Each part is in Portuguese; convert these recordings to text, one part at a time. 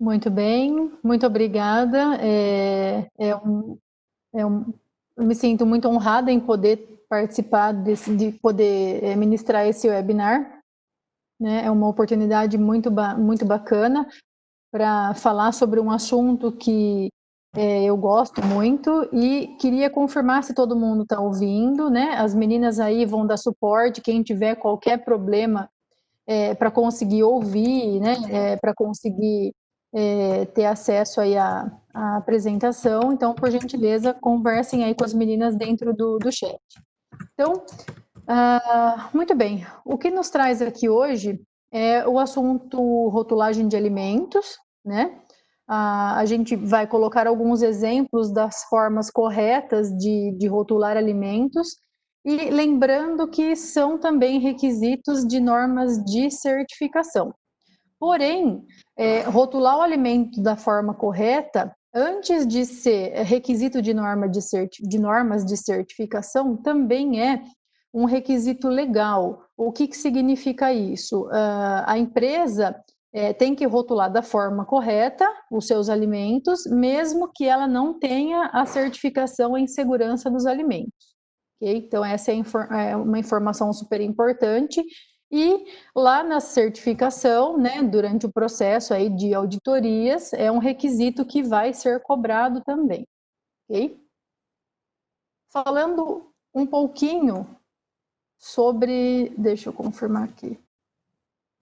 Muito bem, muito obrigada. Eu me sinto muito honrada em poder participar de poder ministrar esse webinar, né? É uma oportunidade muito bacana para falar sobre um assunto que eu gosto muito e queria confirmar se todo mundo está ouvindo, né? As meninas aí vão dar suporte, quem tiver qualquer problema para conseguir ouvir, né, para conseguir ter acesso aí à apresentação. Então, por gentileza, conversem aí com as meninas dentro do chat. Então, muito bem. O que nos traz aqui hoje é o assunto rotulagem de alimentos, né? A gente vai colocar alguns exemplos das formas corretas de rotular alimentos e lembrando que são também requisitos de normas de certificação. Porém, rotular o alimento da forma correta, antes de ser requisito de normas de certificação, também é um requisito legal. O que significa isso? A empresa tem que rotular da forma correta os seus alimentos, mesmo que ela não tenha a certificação em segurança dos alimentos. Okay? Então, essa é uma informação super importante. E lá na certificação, né, durante o processo aí de auditorias, é um requisito que vai ser cobrado também. Ok? Falando um pouquinho sobre, deixa eu confirmar aqui,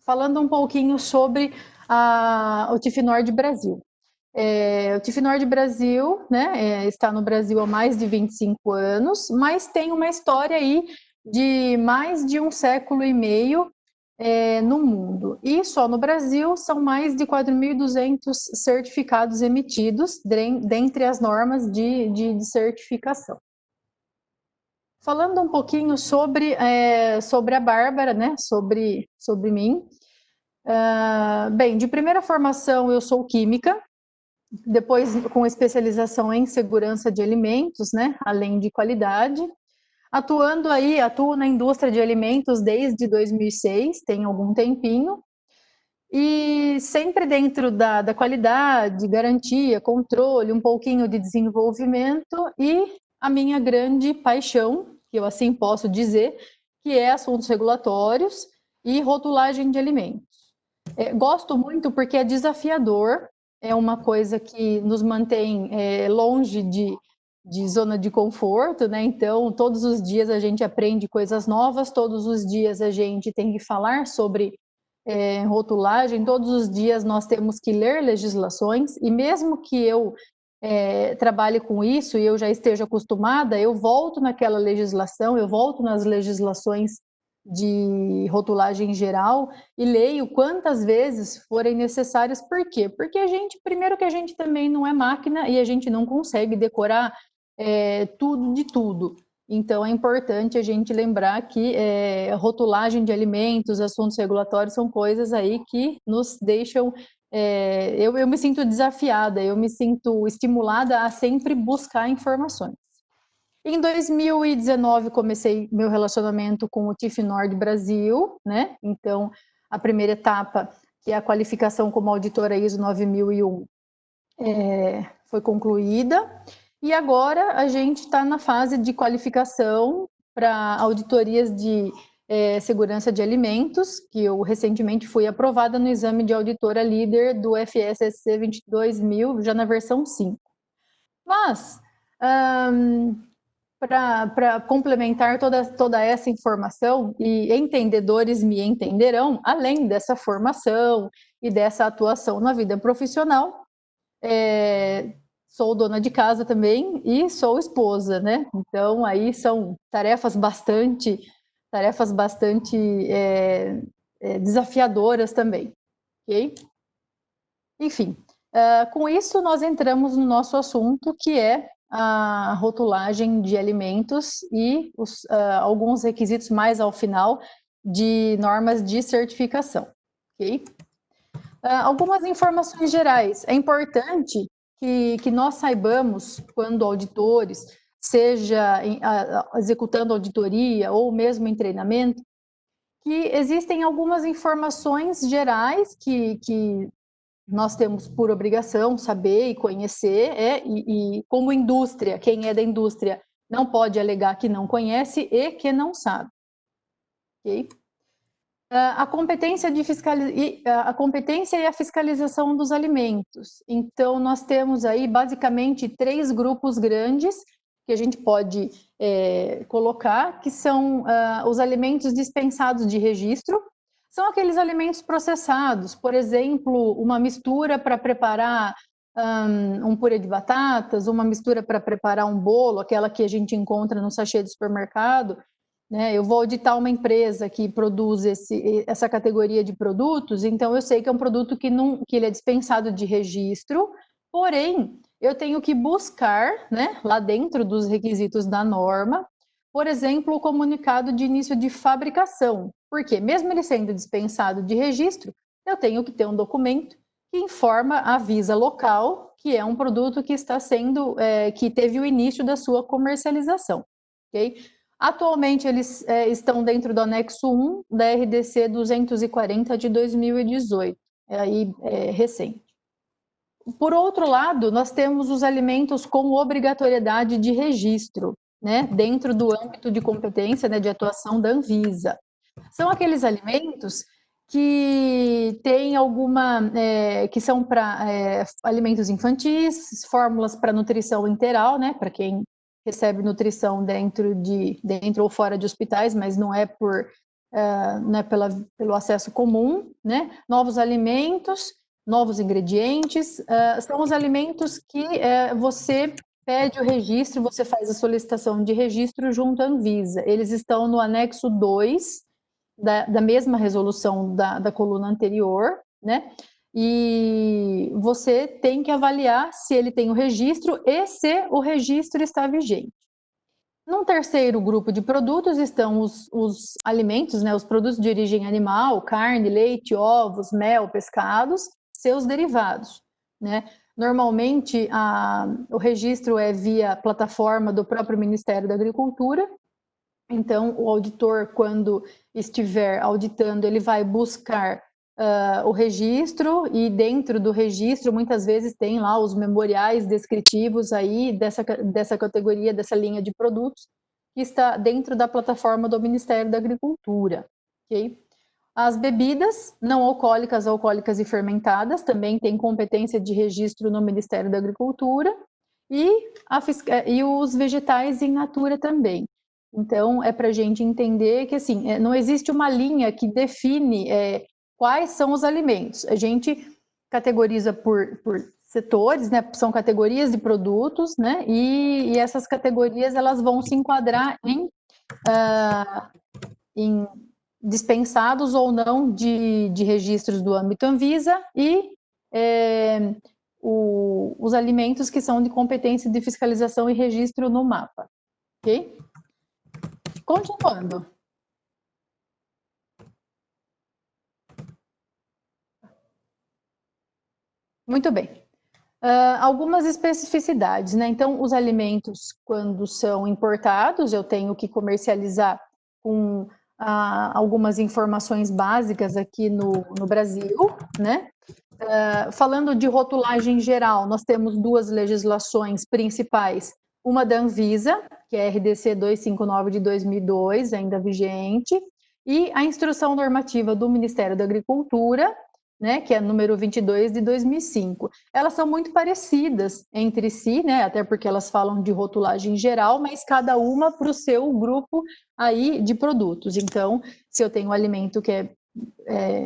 falando um pouquinho sobre o Tifnord Brasil. O Tifnord Brasil, né, está no Brasil há mais de 25 anos, mas tem uma história aí de mais de um século e meio no mundo. E só no Brasil são mais de 4.200 certificados emitidos dentre as normas de certificação. Falando um pouquinho sobre a Bárbara, né, sobre mim. Bem, de primeira formação eu sou química, depois com especialização em segurança de alimentos, né, além de qualidade. Atuo na indústria de alimentos desde 2006, tem algum tempinho, e sempre dentro da qualidade, garantia, controle, um pouquinho de desenvolvimento e a minha grande paixão, que eu assim posso dizer, que é assuntos regulatórios e rotulagem de alimentos. Gosto muito porque é desafiador, é uma coisa que nos mantém longe de zona de conforto, né? Então, todos os dias a gente aprende coisas novas, todos os dias a gente tem que falar sobre rotulagem, todos os dias nós temos que ler legislações, e mesmo que eu trabalhe com isso e eu já esteja acostumada, eu volto naquela legislação, eu volto nas legislações de rotulagem geral e leio quantas vezes forem necessárias. Por quê? Porque primeiro que a gente também não é máquina e a gente não consegue decorar tudo de tudo. Então, é importante a gente lembrar que rotulagem de alimentos, assuntos regulatórios são coisas aí que nos deixam... eu me sinto desafiada, eu me sinto estimulada a sempre buscar informações. Em 2019, comecei meu relacionamento com o Tifnord Brasil, né? Então, a primeira etapa, que é a qualificação como auditora ISO 9001, foi concluída. E agora a gente está na fase de qualificação para auditorias de segurança de alimentos, que eu recentemente fui aprovada no exame de auditora líder do FSSC 22000, já na versão 5. Mas, para complementar toda essa informação, e entendedores me entenderão, além dessa formação e dessa atuação na vida profissional, sou dona de casa também e sou esposa, né? Então, aí são tarefas bastante desafiadoras também, ok? Enfim, com isso nós entramos no nosso assunto, que é a rotulagem de alimentos e alguns requisitos mais ao final de normas de certificação, ok? Algumas informações gerais. É importante que nós saibamos, quando auditores, seja executando auditoria ou mesmo em treinamento, que existem algumas informações gerais que nós temos por obrigação saber e conhecer, e como indústria, quem é da indústria não pode alegar que não conhece e que não sabe. Okay? A competência e a fiscalização dos alimentos. Então, nós temos aí basicamente 3 grupos grandes que a gente pode colocar, que são os alimentos dispensados de registro. São aqueles alimentos processados, por exemplo, uma mistura para preparar um purê de batatas, uma mistura para preparar um bolo, aquela que a gente encontra no sachê do supermercado. Né, eu vou auditar uma empresa que produz essa categoria de produtos, então eu sei que é um produto que ele é dispensado de registro, porém, eu tenho que buscar, né, lá dentro dos requisitos da norma, por exemplo, o comunicado de início de fabricação, porque mesmo ele sendo dispensado de registro, eu tenho que ter um documento que informa a Anvisa local que é um produto que está sendo, que teve o início da sua comercialização, ok? Atualmente, eles estão dentro do anexo 1 da RDC 240 de 2018, recente. Por outro lado, nós temos os alimentos com obrigatoriedade de registro, né, dentro do âmbito de competência, né, de atuação da Anvisa. São aqueles alimentos que têm que são para alimentos infantis, fórmulas para nutrição enteral, né, para quem recebe nutrição dentro ou fora de hospitais, mas não é pelo acesso comum, né? Novos alimentos, novos ingredientes, são os alimentos que você pede o registro, você faz a solicitação de registro junto à Anvisa. Eles estão no anexo 2 da mesma resolução da coluna anterior, né? E você tem que avaliar se ele tem o registro e se o registro está vigente. Num terceiro grupo de produtos estão os alimentos, né, os produtos de origem animal, carne, leite, ovos, mel, pescados, seus derivados, né? Normalmente, o registro é via plataforma do próprio Ministério da Agricultura. Então, o auditor, quando estiver auditando, ele vai buscar o registro, e dentro do registro, muitas vezes, tem lá os memoriais descritivos aí dessa categoria, dessa linha de produtos, que está dentro da plataforma do Ministério da Agricultura. Okay? As bebidas não alcoólicas, alcoólicas e fermentadas também têm competência de registro no Ministério da Agricultura, e os vegetais in natura também. Então, é para a gente entender que assim, não existe uma linha que define quais são os alimentos. A gente categoriza por setores, né? São categorias de produtos, né? E essas categorias elas vão se enquadrar em dispensados ou não de registros do âmbito Anvisa e os alimentos que são de competência de fiscalização e registro no mapa. Ok? Continuando. Muito bem. Algumas especificidades, né? Então, os alimentos, quando são importados, eu tenho que comercializar com algumas informações básicas aqui no Brasil, né? Falando de rotulagem geral, nós temos 2 legislações principais, uma da Anvisa, que é a RDC 259 de 2002, ainda vigente, e a Instrução Normativa do Ministério da Agricultura, né, que é número 22 de 2005. Elas são muito parecidas entre si, né, até porque elas falam de rotulagem geral, mas cada uma para o seu grupo aí de produtos. Então, se eu tenho um alimento que é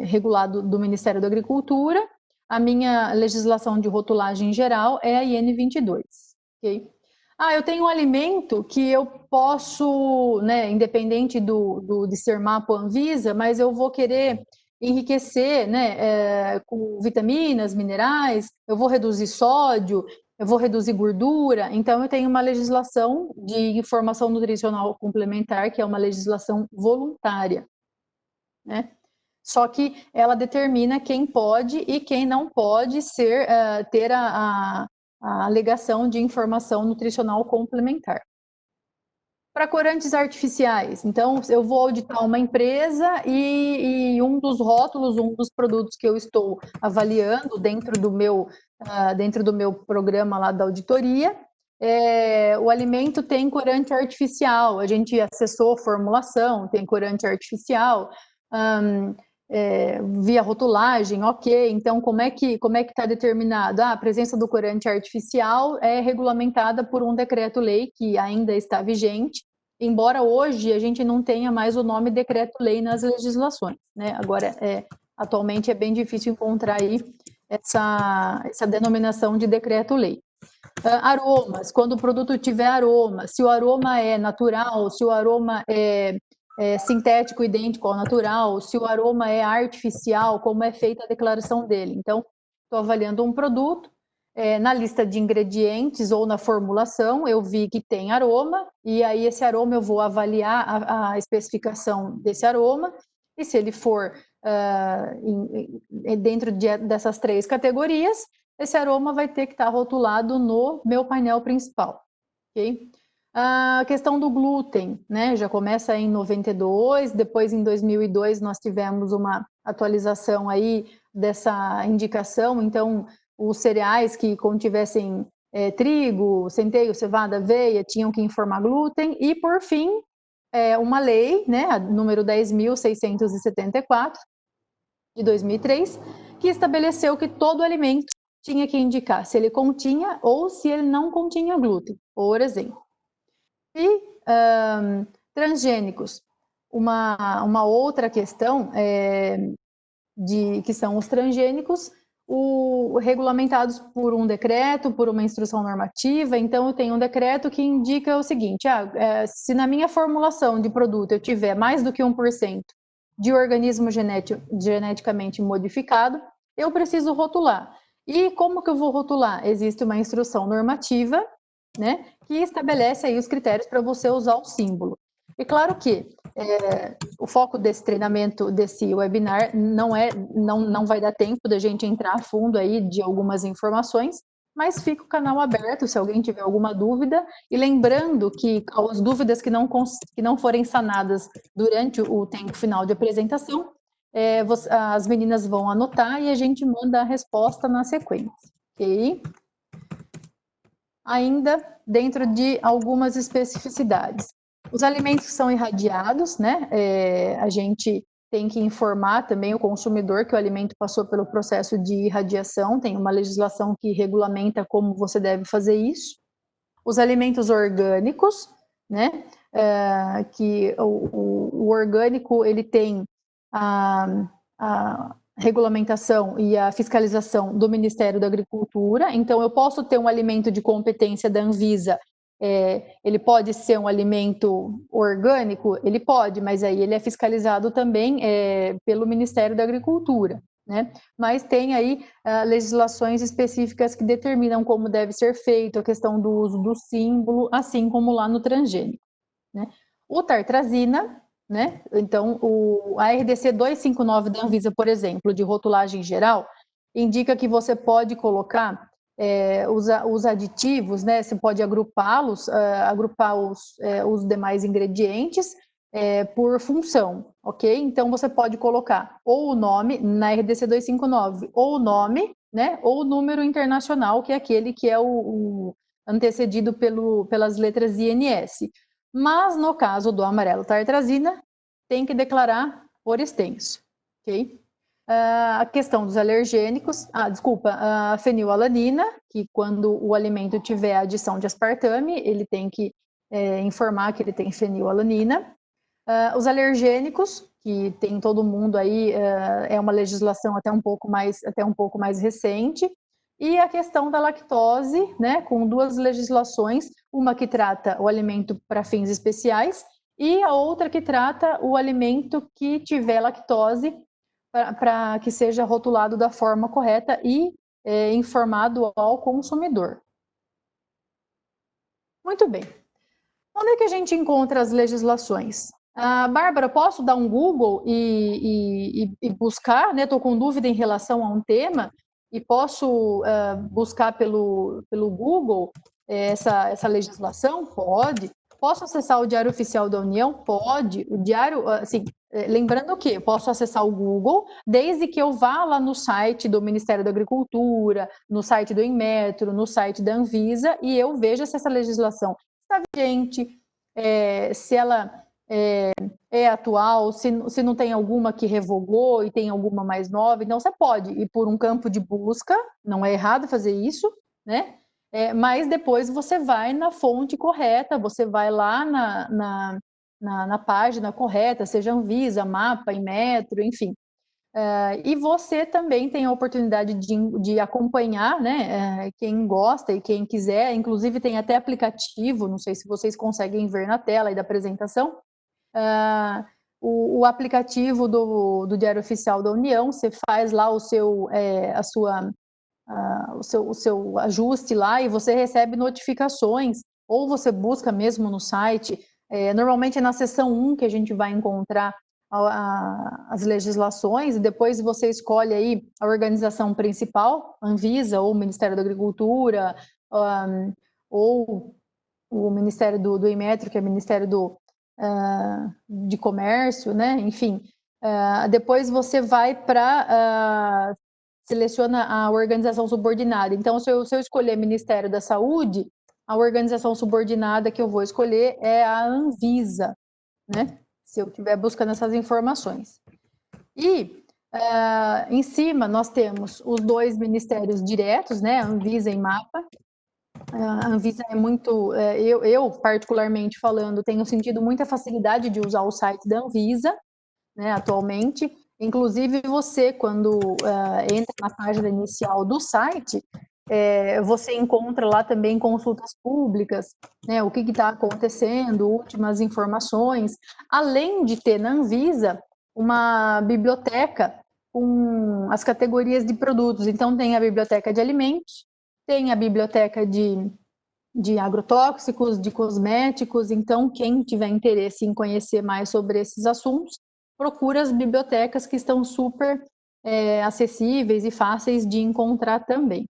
regulado do Ministério da Agricultura, a minha legislação de rotulagem geral é a IN 22. Okay? Eu tenho um alimento que eu posso, né, independente de ser mapa ou Anvisa, mas eu vou querer enriquecer, né, com vitaminas, minerais, eu vou reduzir sódio, eu vou reduzir gordura, então eu tenho uma legislação de informação nutricional complementar, que é uma legislação voluntária, né? Só que ela determina quem pode e quem não pode ter a alegação de informação nutricional complementar. Para corantes artificiais, então eu vou auditar uma empresa e um dos rótulos, um dos produtos que eu estou avaliando dentro do meu programa lá da auditoria, o alimento tem corante artificial, a gente acessou formulação, tem corante artificial, via rotulagem, ok, então como é que está determinado? A presença do corante artificial é regulamentada por um decreto-lei que ainda está vigente, embora hoje a gente não tenha mais o nome decreto-lei nas legislações, né? Agora, atualmente é bem difícil encontrar aí essa denominação de decreto-lei. Aromas, quando o produto tiver aroma, se o aroma é natural, se o aroma é sintético idêntico ao natural, se o aroma é artificial, como é feita a declaração dele. Então, estou avaliando um produto, na lista de ingredientes ou na formulação, eu vi que tem aroma, e aí esse aroma eu vou avaliar a especificação desse aroma, e se ele for dentro dessas 3 categorias, esse aroma vai ter que estar rotulado no meu painel principal, ok? A questão do glúten, né, já começa em 92, depois em 2002 nós tivemos uma atualização aí dessa indicação, então os cereais que contivessem trigo, centeio, cevada, aveia, tinham que informar glúten, e por fim, uma lei, né, a número 10.674, de 2003, que estabeleceu que todo alimento tinha que indicar se ele continha ou se ele não continha glúten, por exemplo. E transgênicos, uma outra questão que são os transgênicos, regulamentados por um decreto, por uma instrução normativa. Então, eu tenho um decreto que indica o seguinte: se na minha formulação de produto eu tiver mais do que 1% de organismo geneticamente modificado, eu preciso rotular. E como que eu vou rotular? Existe uma instrução normativa, né, que estabelece aí os critérios para você usar o símbolo. E claro que o foco desse treinamento, desse webinar, não vai dar tempo da gente entrar a fundo aí de algumas informações, mas fica o canal aberto se alguém tiver alguma dúvida, e lembrando que as dúvidas que não forem sanadas durante o tempo final de apresentação, as meninas vão anotar e a gente manda a resposta na sequência, ok? Ainda dentro de algumas especificidades. Os alimentos que são irradiados, né? A gente tem que informar também o consumidor que o alimento passou pelo processo de irradiação, tem uma legislação que regulamenta como você deve fazer isso. Os alimentos orgânicos, né? Que o orgânico ele tem a regulamentação e a fiscalização do Ministério da Agricultura. Então, eu posso ter um alimento de competência da Anvisa, ele pode ser um alimento orgânico? Ele pode, mas aí ele é fiscalizado também pelo Ministério da Agricultura, né? Mas tem aí legislações específicas que determinam como deve ser feito, a questão do uso do símbolo, assim como lá no transgênico, né? O tartrazina, né? Então, a RDC 259 da Anvisa, por exemplo, de rotulagem geral, indica que você pode colocar os aditivos, né? Você pode agrupá-los, agrupar os demais ingredientes por função, ok? Então, você pode colocar ou o nome, na RDC 259, ou o nome, né? Ou o número internacional, que é aquele que é o antecedido pelas letras INS. Mas, no caso do amarelo tartrazina, tem que declarar por extenso, ok? A questão dos alergênicos, a fenilalanina, que quando o alimento tiver adição de aspartame, ele tem que informar que ele tem fenilalanina. Os alergênicos, que tem todo mundo aí, é uma legislação até um pouco mais recente. E a questão da lactose, né, com 2 legislações, uma que trata o alimento para fins especiais e a outra que trata o alimento que tiver lactose, para que seja rotulado da forma correta e informado ao consumidor. Muito bem. Onde é que a gente encontra as legislações? Bárbara, posso dar um Google e buscar, né? Estou com dúvida em relação a um tema e posso buscar pelo Google essa legislação? Pode. Posso acessar o Diário Oficial da União? Pode. O diário, assim, lembrando que eu posso acessar o Google, desde que eu vá lá no site do Ministério da Agricultura, no site do Inmetro, no site da Anvisa, e eu veja se essa legislação está vigente, se ela é atual, se não tem alguma que revogou e tem alguma mais nova. Então, você pode ir por um campo de busca, não é errado fazer isso, né? Mas depois você vai na fonte correta, você vai lá na página correta, seja Anvisa, Mapa, Inmetro, enfim. E você também tem a oportunidade de acompanhar, né? Quem gosta e quem quiser, inclusive tem até aplicativo, não sei se vocês conseguem ver na tela aí da apresentação, o aplicativo do Diário Oficial da União, você faz lá o seu ajuste lá e você recebe notificações, ou você busca mesmo no site. Normalmente é na seção 1 que a gente vai encontrar as legislações, e depois você escolhe aí a organização principal, Anvisa, ou o Ministério da Agricultura, ou o Ministério do Inmetro, que é o Ministério de Comércio, né? Enfim. Depois você vai para seleciona a organização subordinada. Então, se eu escolher Ministério da Saúde, a organização subordinada que eu vou escolher é a Anvisa, né? Se eu estiver buscando essas informações. E em cima nós temos os dois ministérios diretos, né? Anvisa e Mapa. A Anvisa é muito, eu particularmente falando, tenho sentido muita facilidade de usar o site da Anvisa, né, atualmente. Inclusive você, quando entra na página inicial do site, você encontra lá também consultas públicas, né, o que está acontecendo, últimas informações, além de ter na Anvisa uma biblioteca com as categorias de produtos. Então tem a biblioteca de alimentos, tem a biblioteca de agrotóxicos, de cosméticos. Então, quem tiver interesse em conhecer mais sobre esses assuntos, procura as bibliotecas que estão super acessíveis e fáceis de encontrar também.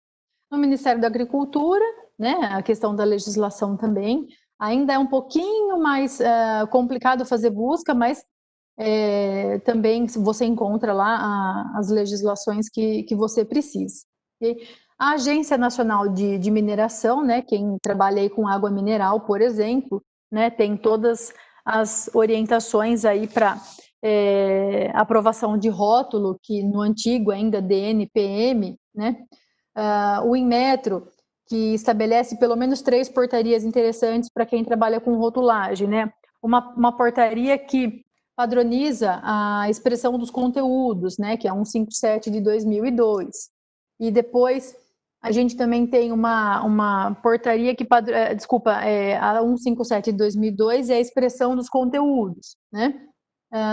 No Ministério da Agricultura, né, a questão da legislação também, ainda é um pouquinho mais complicado fazer busca, mas também você encontra lá as legislações que você precisa. Okay? A Agência Nacional de Mineração, né, quem trabalha aí com água mineral, por exemplo, né, tem todas as orientações aí para aprovação de rótulo, que no antigo ainda DNPM, né, o Inmetro, que estabelece pelo menos 3 portarias interessantes para quem trabalha com rotulagem, né, uma portaria que padroniza a expressão dos conteúdos, né, que é a 157 de 2002. E depois a gente também tem uma portaria que a 157 de 2002 é a expressão dos conteúdos, né?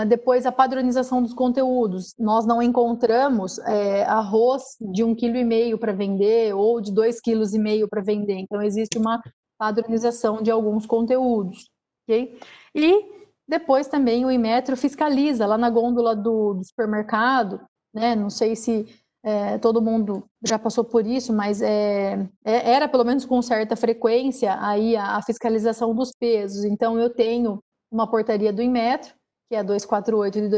Depois a padronização dos conteúdos. Nós não encontramos arroz de 1,5 kg para vender ou de 2,5 kg para vender. Então existe uma padronização de alguns conteúdos, ok? E depois também o Inmetro fiscaliza lá na gôndola do supermercado, né? Não sei se todo mundo já passou por isso, mas era pelo menos com certa frequência aí a fiscalização dos pesos. Então eu tenho uma portaria do Inmetro, que é a 248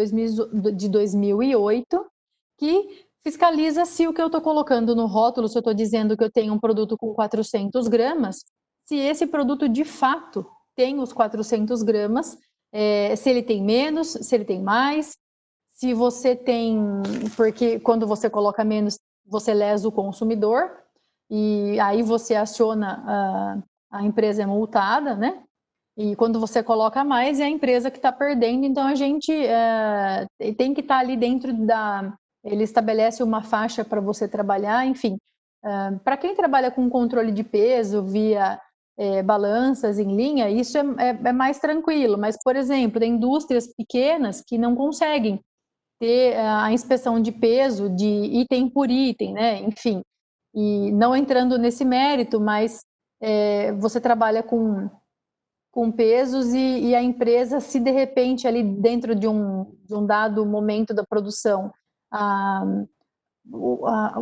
de 2008, que fiscaliza se o que eu estou colocando no rótulo, se eu estou dizendo que eu tenho um produto com 400 gramas, se esse produto de fato tem os 400 gramas, se ele tem menos, se ele tem mais, se você tem, porque quando você coloca menos, você lesa o consumidor, e aí você aciona a empresa multada, né? E quando você coloca mais, é a empresa que está perdendo, então a gente tem que estar ali dentro ele estabelece uma faixa para você trabalhar, enfim. Para quem trabalha com controle de peso via balanças em linha, isso é mais tranquilo, mas, por exemplo, tem indústrias pequenas que não conseguem ter a inspeção de peso de item por item, né? Enfim, e não entrando nesse mérito, mas você trabalha com pesos e a empresa, se de repente ali dentro de um dado momento da produção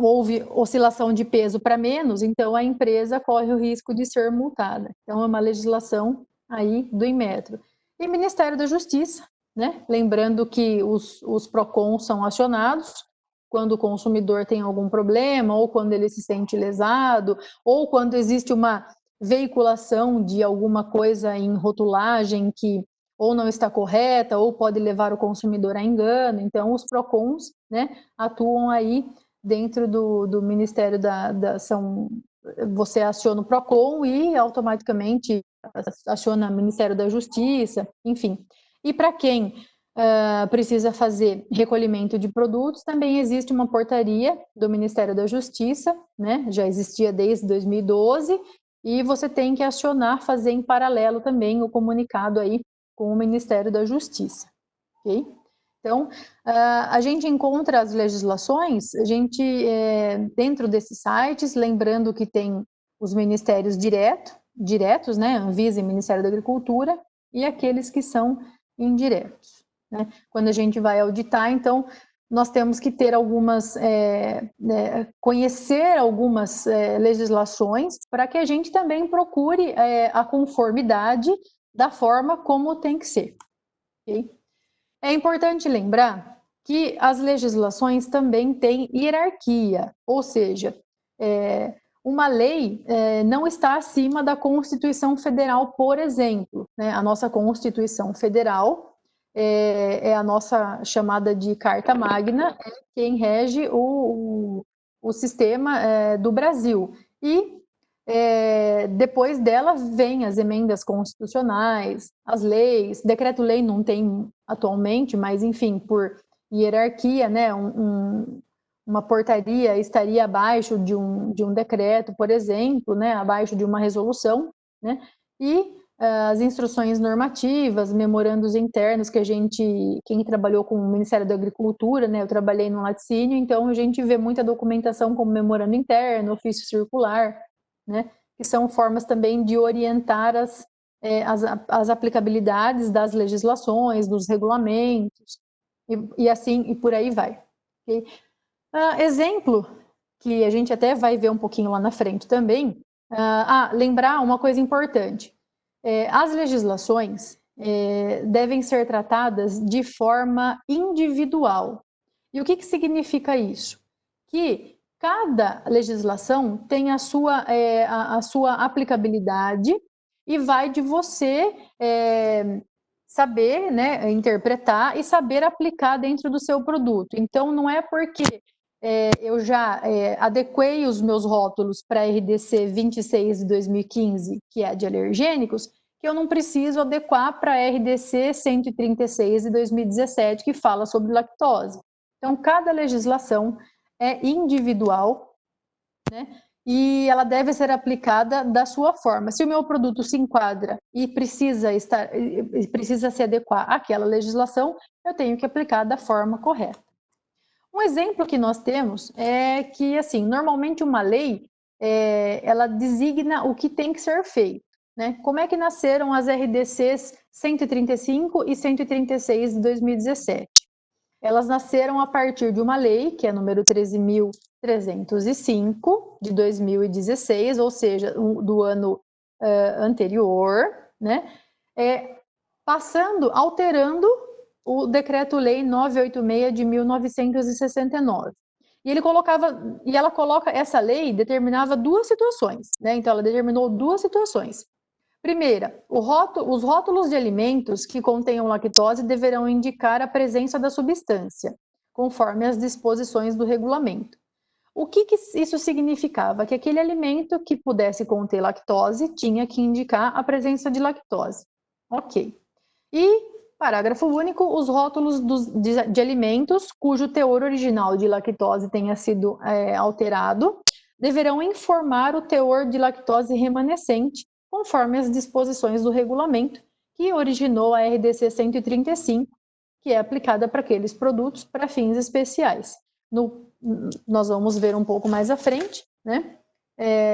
houve oscilação de peso para menos, então a empresa corre o risco de ser multada. Então é uma legislação aí do Inmetro. E Ministério da Justiça, né? Lembrando que os PROCONs são acionados quando o consumidor tem algum problema, ou quando ele se sente lesado, ou quando existe uma veiculação de alguma coisa em rotulagem que ou não está correta, ou pode levar o consumidor a engano. Então, os PROCONs, né, atuam aí dentro do Ministério você aciona o PROCON e automaticamente aciona o Ministério da Justiça, enfim. E para quem precisa fazer recolhimento de produtos, também existe uma portaria do Ministério da Justiça, né? Já existia desde 2012, e você tem que acionar, fazer em paralelo também o comunicado aí com o Ministério da Justiça, ok? Então, a gente encontra as legislações, dentro desses sites, lembrando que tem os ministérios diretos, né, Anvisa e Ministério da Agricultura, e aqueles que são indiretos, né? Quando a gente vai auditar, então, nós temos que ter conhecer algumas legislações para que a gente também procure a conformidade da forma como tem que ser, ok? É importante lembrar que as legislações também têm hierarquia, ou seja, uma lei não está acima da Constituição Federal, por exemplo, né? A nossa Constituição Federal é a nossa chamada de Carta Magna, é quem rege o sistema do Brasil. E depois dela vem as emendas constitucionais, as leis, decreto-lei não tem atualmente, mas enfim, por hierarquia, né, uma portaria estaria abaixo de um decreto, por exemplo, né, abaixo de uma resolução, né, e as instruções normativas, memorandos internos que quem trabalhou com o Ministério da Agricultura, né, eu trabalhei no laticínio, então a gente vê muita documentação como memorando interno, ofício circular, né, que são formas também de orientar as aplicabilidades das legislações, dos regulamentos, e assim, e por aí vai. Okay? Exemplo, que a gente até vai ver um pouquinho lá na frente também, lembrar uma coisa importante, as legislações devem ser tratadas de forma individual. E o que significa isso? Que cada legislação tem a sua aplicabilidade e vai de você saber, né, interpretar e saber aplicar dentro do seu produto. Então, não é porque eu já adequei os meus rótulos para a RDC 26 de 2015, que é de alergênicos, que eu não preciso adequar para a RDC 136 de 2017, que fala sobre lactose. Então, cada legislação é individual, né? E ela deve ser aplicada da sua forma. Se o meu produto se enquadra e precisa se adequar àquela legislação, eu tenho que aplicar da forma correta. Um exemplo que nós temos é que, assim, normalmente uma lei, ela designa o que tem que ser feito, né? Como é que nasceram as RDCs 135 e 136 de 2017? Elas nasceram a partir de uma lei, que é número 13.305, de 2016, ou seja, do ano anterior, né? Alterando o Decreto-Lei 986 de 1969. E ela coloca, essa lei determinava duas situações, né? Então, ela determinou duas situações. Primeira, os rótulos de alimentos que contenham lactose deverão indicar a presença da substância, conforme as disposições do regulamento. O que isso significava? Que aquele alimento que pudesse conter lactose tinha que indicar a presença de lactose. Ok. E, parágrafo único, os rótulos de alimentos cujo teor original de lactose tenha sido alterado deverão informar o teor de lactose remanescente, conforme as disposições do regulamento que originou a RDC 135, que é aplicada para aqueles produtos para fins especiais. Nós vamos ver um pouco mais à frente, né?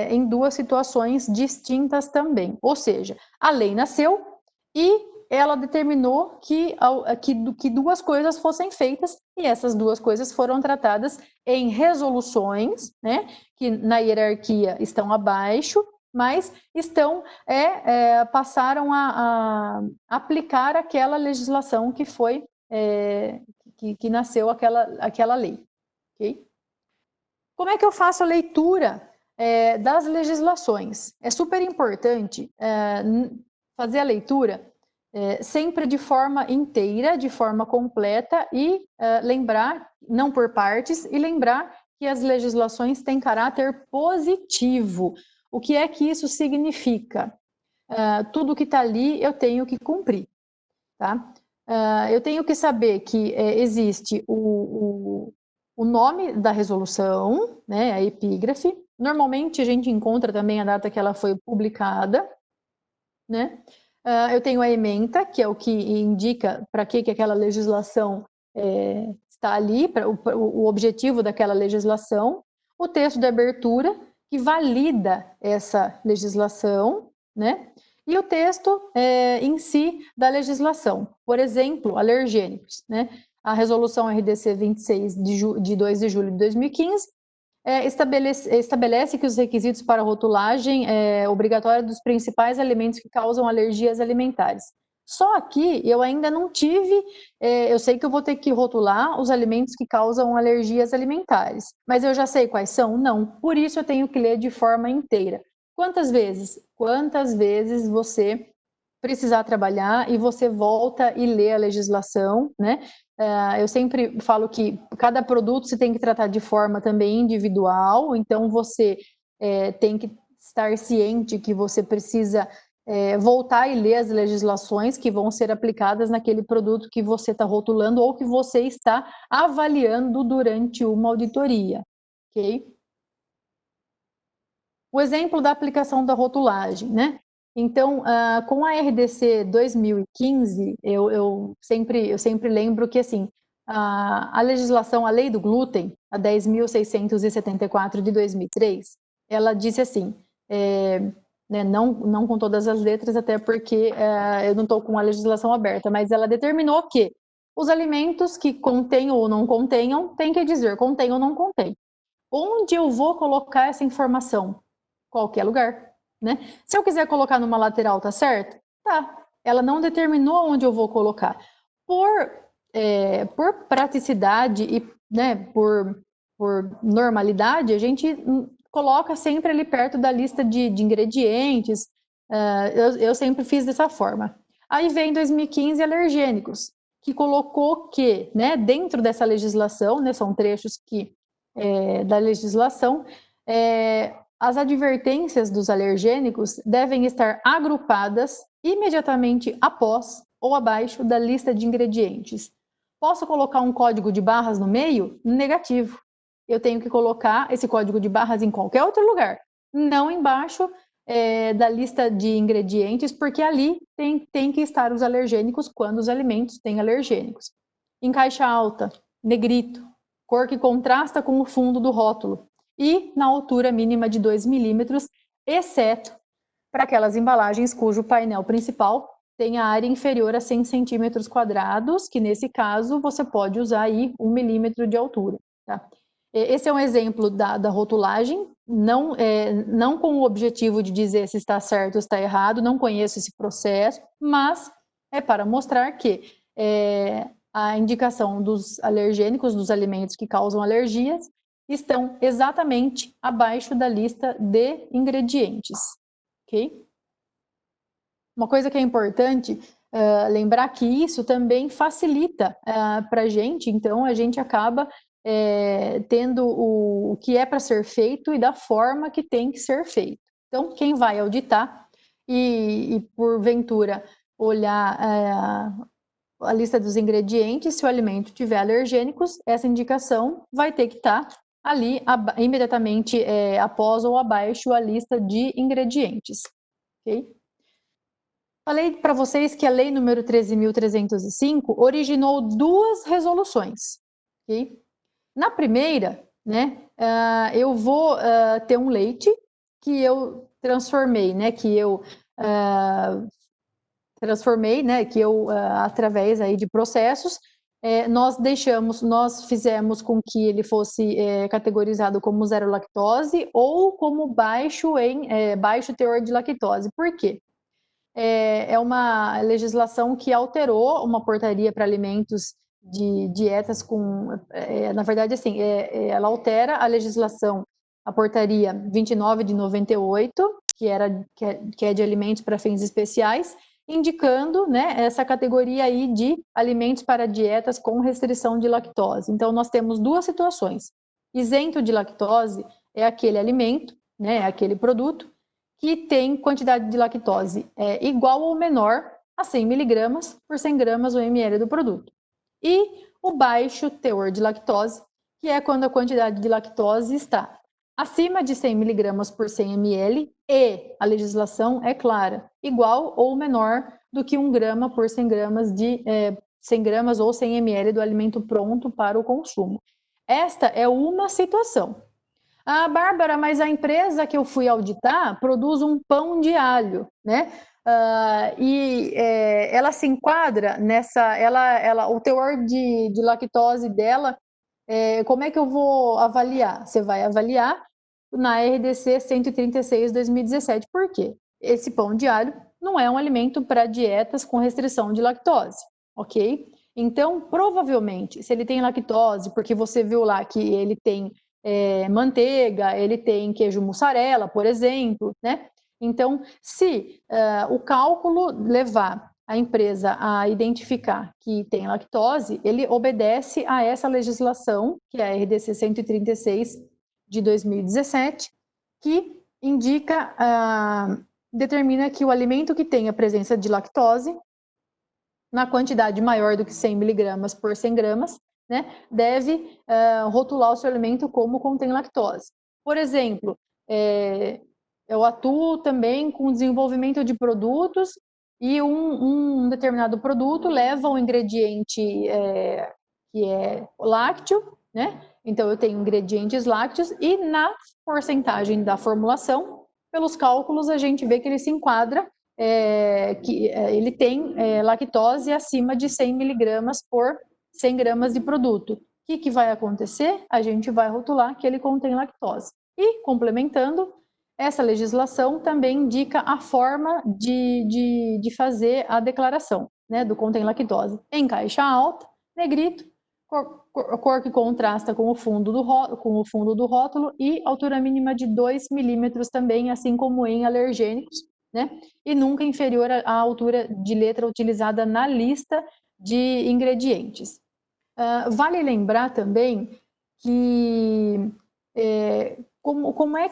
Em duas situações distintas também. Ou seja, a lei nasceu e ela determinou que duas coisas fossem feitas, e essas duas coisas foram tratadas em resoluções, né, que na hierarquia estão abaixo, mas passaram a aplicar aquela legislação que foi que nasceu aquela lei. Okay? Como é que eu faço a leitura das legislações? É super importante fazer a leitura sempre de forma inteira, de forma completa e lembrar, não por partes, e lembrar que as legislações têm caráter positivo. O que é que isso significa? Tudo que está ali eu tenho que cumprir. Tá? Eu tenho que saber que existe o nome da resolução, né, a epígrafe. Normalmente a gente encontra também a data que ela foi publicada, né? Eu tenho a ementa, que é o que indica para que aquela legislação está ali, o objetivo daquela legislação. O texto de abertura, que valida essa legislação, né? E o texto em si da legislação. Por exemplo, alergênicos, né? A resolução RDC 26 de 2 de julho de 2015 estabelece que os requisitos para rotulagem obrigatória dos principais alimentos que causam alergias alimentares. Só aqui eu ainda não tive, eu sei que eu vou ter que rotular os alimentos que causam alergias alimentares, mas eu já sei quais são? Não. Por isso eu tenho que ler de forma inteira. Quantas vezes? Quantas vezes você precisar trabalhar e você volta e lê a legislação, né? Eu sempre falo que cada produto se tem que tratar de forma também individual, então você tem que estar ciente que você precisa voltar e ler as legislações que vão ser aplicadas naquele produto que você está rotulando ou que você está avaliando durante uma auditoria, ok? O exemplo da aplicação da rotulagem, né? Então, com a RDC 2015, eu sempre lembro que, assim, a legislação, a lei do glúten, a 10.674 de 2003, ela disse assim, né, não com todas as letras, até porque eu não estou com a legislação aberta, mas ela determinou que os alimentos que contêm ou não contenham, tem que dizer contém ou não contém. Onde eu vou colocar essa informação? Qualquer lugar, né? Se eu quiser colocar numa lateral, tá certo? Tá. Ela não determinou onde eu vou colocar. Por praticidade e, né, por normalidade, a gente coloca sempre ali perto da lista de ingredientes. Eu sempre fiz dessa forma. Aí vem 2015 alergênicos, que colocou que, né, dentro dessa legislação, né, são trechos da legislação, as advertências dos alergênicos devem estar agrupadas imediatamente após ou abaixo da lista de ingredientes. Posso colocar um código de barras no meio? Negativo. Eu tenho que colocar esse código de barras em qualquer outro lugar, não embaixo da lista de ingredientes, porque ali tem que estar os alergênicos quando os alimentos têm alergênicos. Em caixa alta, negrito, cor que contrasta com o fundo do rótulo, e na altura mínima de 2 milímetros, exceto para aquelas embalagens cujo painel principal tem a área inferior a 100 centímetros quadrados, que nesse caso você pode usar aí 1 milímetro de altura. Tá? Esse é um exemplo da rotulagem, não com o objetivo de dizer se está certo ou está errado, não conheço esse processo, mas é para mostrar que a indicação dos alergênicos, dos alimentos que causam alergias, estão exatamente abaixo da lista de ingredientes, ok? Uma coisa que é importante lembrar que isso também facilita para a gente, então a gente acaba tendo o que é para ser feito e da forma que tem que ser feito. Então, quem vai auditar e porventura olhar a lista dos ingredientes, se o alimento tiver alergênicos, essa indicação vai ter que estar ali imediatamente após ou abaixo a lista de ingredientes. Okay? Falei para vocês que a lei número 13.305 originou duas resoluções. Okay? Na primeira, né, eu vou ter um leite que eu transformei, né, através aí de processos, nós fizemos com que ele fosse categorizado como zero lactose ou como baixo teor de lactose. Por quê? É uma legislação que alterou uma portaria para alimentos de dietas com... na verdade, assim, ela altera a legislação, a portaria 29 de 98, que é de alimentos para fins especiais, indicando, né, essa categoria aí de alimentos para dietas com restrição de lactose. Então, nós temos duas situações. Isento de lactose é aquele alimento, né, é aquele produto que tem quantidade de lactose igual ou menor a 100 miligramas por 100 gramas o ml do produto. E o baixo teor de lactose, que é quando a quantidade de lactose está acima de 100 miligramas por 100 ml e a legislação é clara, igual ou menor do que 1 grama por 100 gramas 100 gramas ou 100 ml do alimento pronto para o consumo. Esta é uma situação. Ah, Bárbara, mas a empresa que eu fui auditar produz um pão de alho, né? Ela se enquadra nessa, o teor de lactose dela, como é que eu vou avaliar? Você vai avaliar na RDC 136/2017. Por quê? Esse pão de alho não é um alimento para dietas com restrição de lactose, ok? Então, provavelmente, se ele tem lactose, porque você viu lá que ele tem manteiga, ele tem queijo mussarela, por exemplo, né? Então, se o cálculo levar a empresa a identificar que tem lactose, ele obedece a essa legislação, que é a RDC 136 de 2017, que indica, determina que o alimento que tem a presença de lactose, na quantidade maior do que 100 miligramas por 100 gramas, né, deve rotular o seu alimento como contém lactose. Por exemplo, eu atuo também com desenvolvimento de produtos e um determinado produto leva um ingrediente que é lácteo, né? Então eu tenho ingredientes lácteos e na porcentagem da formulação, pelos cálculos, a gente vê que ele se enquadra, que ele tem lactose acima de 100 miligramas por 100 gramas de produto. O que vai acontecer? A gente vai rotular que ele contém lactose. E, complementando, essa legislação também indica a forma de fazer a declaração, né, do contém lactose. Em caixa alta, negrito, cor que contrasta com o fundo do rótulo e altura mínima de 2 milímetros também, assim como em alergênicos, né? E nunca inferior à altura de letra utilizada na lista de ingredientes. Vale lembrar também que como é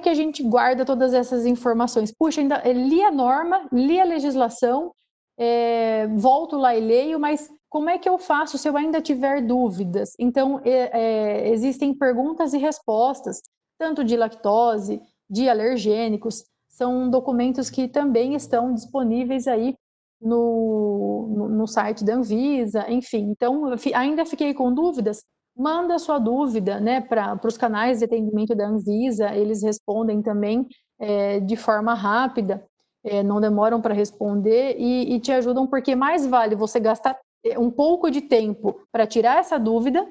que a gente guarda todas essas informações? Puxa, ainda li a norma, li a legislação, volto lá e leio, mas como é que eu faço se eu ainda tiver dúvidas? Então, existem perguntas e respostas, tanto de lactose, de alergênicos, são documentos que também estão disponíveis aí no site da Anvisa, enfim. Então, ainda fiquei com dúvidas? Manda sua dúvida, né, para os canais de atendimento da Anvisa, eles respondem também de forma rápida, não demoram para responder e te ajudam, porque mais vale você gastar um pouco de tempo para tirar essa dúvida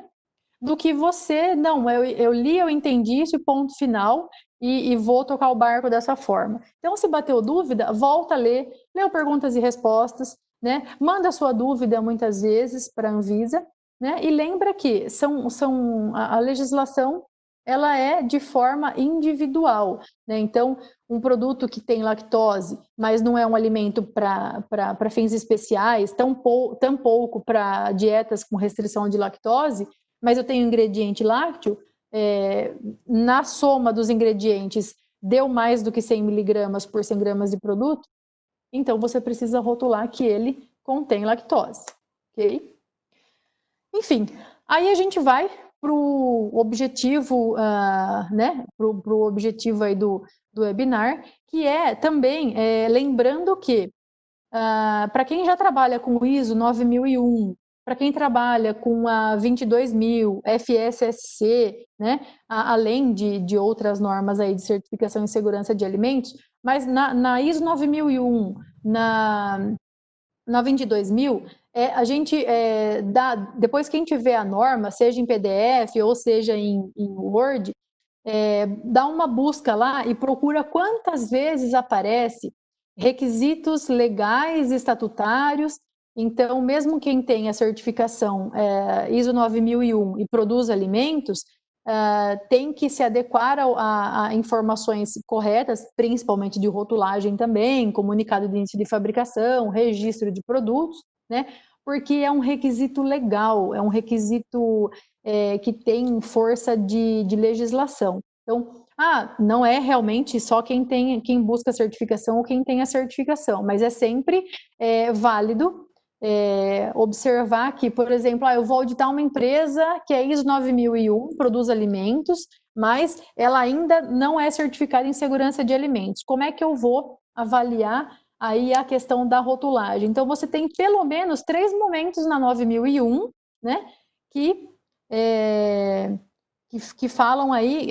do que você, não, eu li, eu entendi esse ponto final e vou tocar o barco dessa forma. Então, se bateu dúvida, volta a ler, leu perguntas e respostas, né? Manda sua dúvida muitas vezes para a Anvisa, né? E lembra que a legislação ela é de forma individual, né? Então, um produto que tem lactose, mas não é um alimento para fins especiais, tampouco para dietas com restrição de lactose, mas eu tenho ingrediente lácteo, na soma dos ingredientes deu mais do que 100 miligramas por 100 gramas de produto, então você precisa rotular que ele contém lactose, ok? Enfim, aí a gente vai para o objetivo, né, para o objetivo aí do webinar, que é também, lembrando que, para quem já trabalha com o ISO 9001, para quem trabalha com a 22000, FSSC, né, além de outras normas aí de certificação em segurança de alimentos, mas na ISO 9001, Na 22000, depois que a gente vê a norma, seja em PDF ou seja em Word, dá uma busca lá e procura quantas vezes aparece requisitos legais estatutários. Então, mesmo quem tem a certificação ISO 9001 e produz alimentos, tem que se adequar a informações corretas, principalmente de rotulagem também, comunicado de início de fabricação, registro de produtos, né? Porque é um requisito legal, é um requisito que tem força de legislação. Então, não é realmente só quem busca a certificação ou quem tem a certificação, mas é sempre válido observar que, por exemplo, eu vou auditar uma empresa que é ISO 9001, produz alimentos, mas ela ainda não é certificada em segurança de alimentos. Como é que eu vou avaliar aí a questão da rotulagem? Então, você tem pelo menos 3 momentos na 9001, né, que falam aí,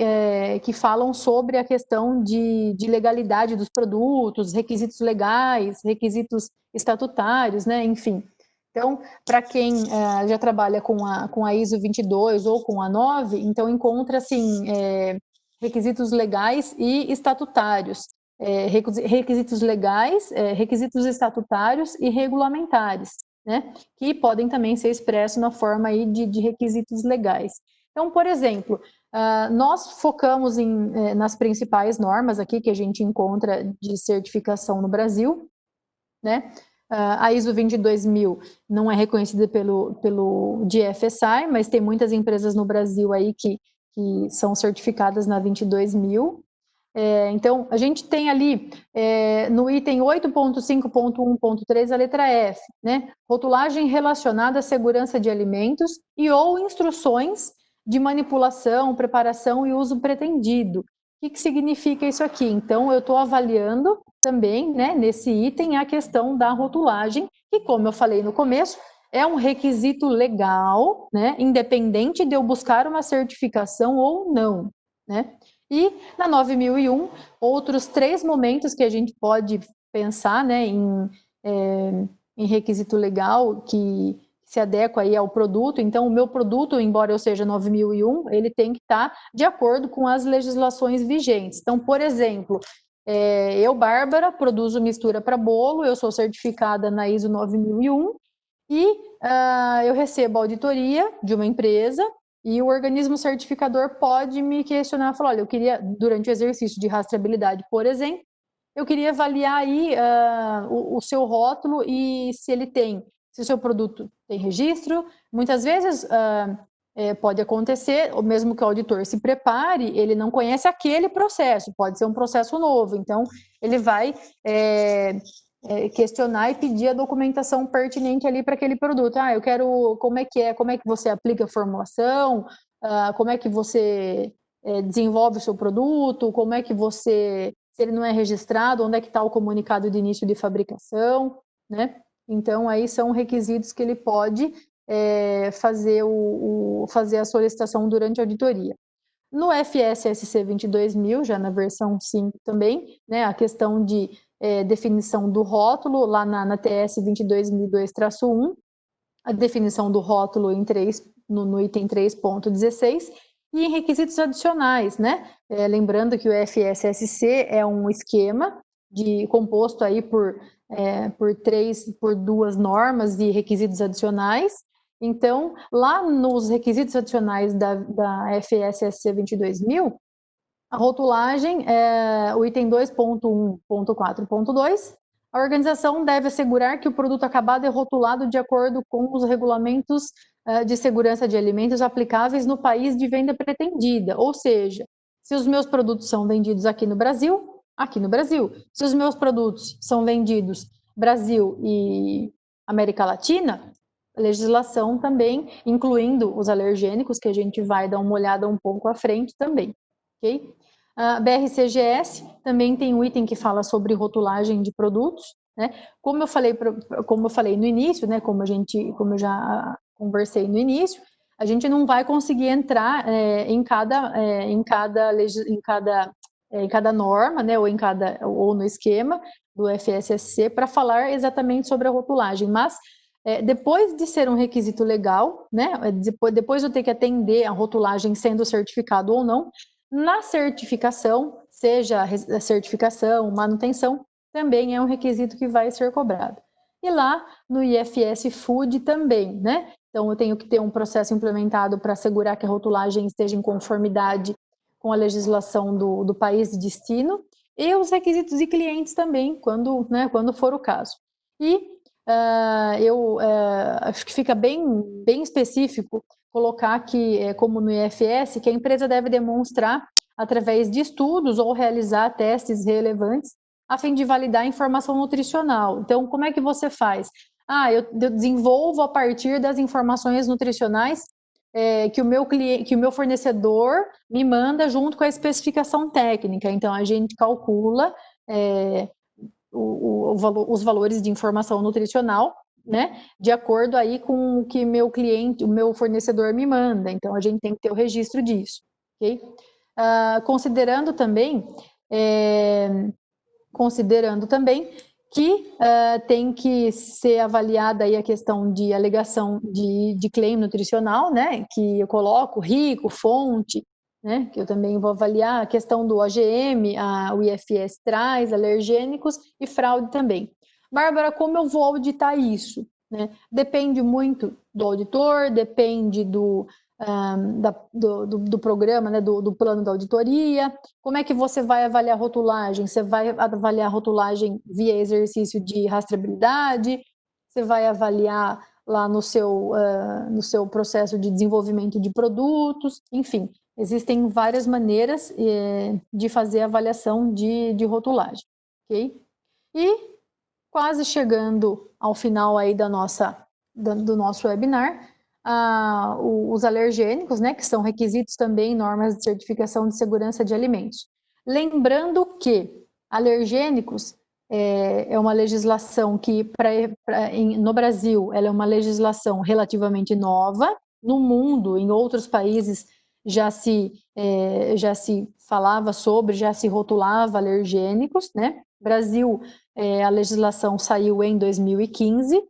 que falam sobre a questão de legalidade dos produtos, requisitos legais, requisitos estatutários, né? Enfim. Então, para quem já trabalha com a ISO 22 ou com a 9, então encontra assim requisitos legais e estatutários, requisitos legais, requisitos estatutários e regulamentares, né? Que podem também ser expressos na forma aí de requisitos legais. Então, por exemplo, nós focamos nas principais normas aqui que a gente encontra de certificação no Brasil, né? A ISO 22000 não é reconhecida pelo GFSI, mas tem muitas empresas no Brasil aí que são certificadas na 22000. Então, a gente tem ali no item 8.5.1.3 a letra F, né? Rotulagem relacionada à segurança de alimentos e ou instruções de manipulação, preparação e uso pretendido. O que significa isso aqui? Então, eu estou avaliando também, né, nesse item, a questão da rotulagem, que, como eu falei no começo, é um requisito legal, né, independente de eu buscar uma certificação ou não, né? E na 9001, outros 3 momentos que a gente pode pensar, né, em requisito legal que se adequa aí ao produto. Então, o meu produto, embora eu seja 9001, ele tem que estar de acordo com as legislações vigentes. Então, por exemplo, eu, Bárbara, produzo mistura para bolo, eu sou certificada na ISO 9001 e eu recebo a auditoria de uma empresa e o organismo certificador pode me questionar, falar, olha, eu queria, durante o exercício de rastreabilidade, por exemplo, eu queria avaliar aí o seu rótulo e se o seu produto tem registro. Muitas vezes pode acontecer, ou mesmo que o auditor se prepare, ele não conhece aquele processo, pode ser um processo novo, então ele vai questionar e pedir a documentação pertinente ali para aquele produto. Eu quero, como é que você aplica a formulação, como é que você desenvolve o seu produto, como é que você, se ele não é registrado, onde é que está o comunicado de início de fabricação, né? Então, aí são requisitos que ele pode fazer a solicitação durante a auditoria. No FSSC 22000, já na versão 5 também, né, a questão de definição do rótulo, lá na TS 22002-1, a definição do rótulo no item 3.16, e em requisitos adicionais, né? Lembrando que o FSSC é um esquema composto aí por 2 normas de requisitos adicionais. Então, lá nos requisitos adicionais da FSSC 22000, a rotulagem, o item 2.1.4.2, a organização deve assegurar que o produto acabado é rotulado de acordo com os regulamentos de segurança de alimentos aplicáveis no país de venda pretendida, ou seja, se os meus produtos são vendidos aqui no Brasil, aqui no Brasil. Se os meus produtos são vendidos Brasil e América Latina, legislação também, incluindo os alergênicos, que a gente vai dar uma olhada um pouco à frente também, ok? A BRCGS também tem um item que fala sobre rotulagem de produtos, né? Como eu falei no início, né? Como eu já conversei no início, a gente não vai conseguir entrar em cada norma, né? Ou no esquema, do FSSC para falar exatamente sobre a rotulagem, mas depois de ser um requisito legal, né, depois eu ter que atender a rotulagem sendo certificado ou não, na certificação, seja a certificação, manutenção, também é um requisito que vai ser cobrado. E lá no IFS Food também, né? Então eu tenho que ter um processo implementado para assegurar que a rotulagem esteja em conformidade com a legislação do país de destino e os requisitos de clientes também, quando for o caso. E eu acho que fica bem específico colocar que, como no IFS, que a empresa deve demonstrar através de estudos ou realizar testes relevantes a fim de validar a informação nutricional. Então, como é que você faz? Eu desenvolvo a partir das informações nutricionais que o meu fornecedor me manda junto com a especificação técnica. Então, a gente calcula os valores de informação nutricional, né, de acordo aí com o que o meu fornecedor me manda. Então, a gente tem que ter o registro disso, ok? Considerando também que tem que ser avaliada aí a questão de alegação de claim nutricional, né, que eu coloco rico, fonte, né, que eu também vou avaliar a questão do OGM, o IFS traz, alergênicos e fraude também. Bárbara, como eu vou auditar isso? Né? Depende muito do auditor, depende do programa, né, do plano da auditoria. Como é que você vai avaliar a rotulagem? Você vai avaliar a rotulagem via exercício de rastreabilidade? Você vai avaliar lá no seu processo de desenvolvimento de produtos? Enfim, existem várias maneiras de fazer a avaliação de rotulagem, ok? E quase chegando ao final aí do nosso webinar, os alergênicos, né, que são requisitos também em normas de certificação de segurança de alimentos. Lembrando que alergênicos é uma legislação que, no Brasil, ela é uma legislação relativamente nova. No mundo, em outros países, já se falava sobre, já se rotulava alergênicos, né? Brasil, a legislação saiu em 2015,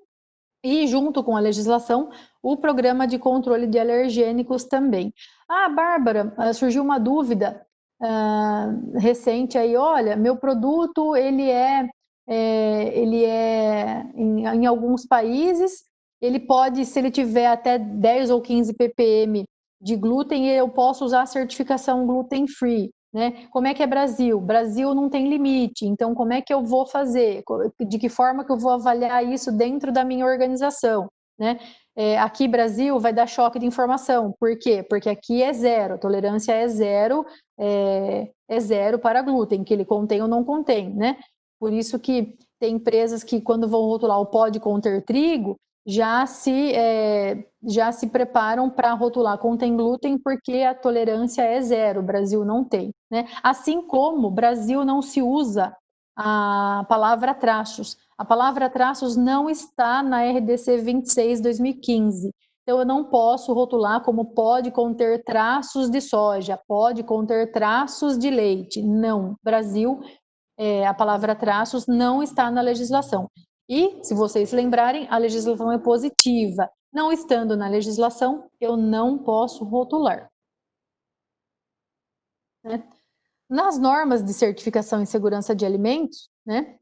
e junto com a legislação, o programa de controle de alergênicos também. Bárbara, surgiu uma dúvida recente aí, olha, meu produto, ele é em alguns países, ele pode, se ele tiver até 10 ou 15 ppm de glúten, eu posso usar a certificação gluten free. Né? Como é que é Brasil? Brasil não tem limite, então como é que eu vou fazer? De que forma que eu vou avaliar isso dentro da minha organização? Né? Aqui Brasil vai dar choque de informação, por quê? Porque aqui é zero, a tolerância é zero, zero para glúten, que ele contém ou não contém, né? Por isso que tem empresas que quando vão rotular o pode conter trigo, já se preparam para rotular contém glúten porque a tolerância é zero, o Brasil não tem. Né? Assim como o Brasil não se usa a palavra traços. A palavra traços não está na RDC 26/2015. Então, eu não posso rotular como pode conter traços de soja, pode conter traços de leite. Não, Brasil, a palavra traços não está na legislação. E, se vocês lembrarem, a legislação é positiva. Não estando na legislação, eu não posso rotular. Né? Nas normas de certificação em segurança de alimentos, né,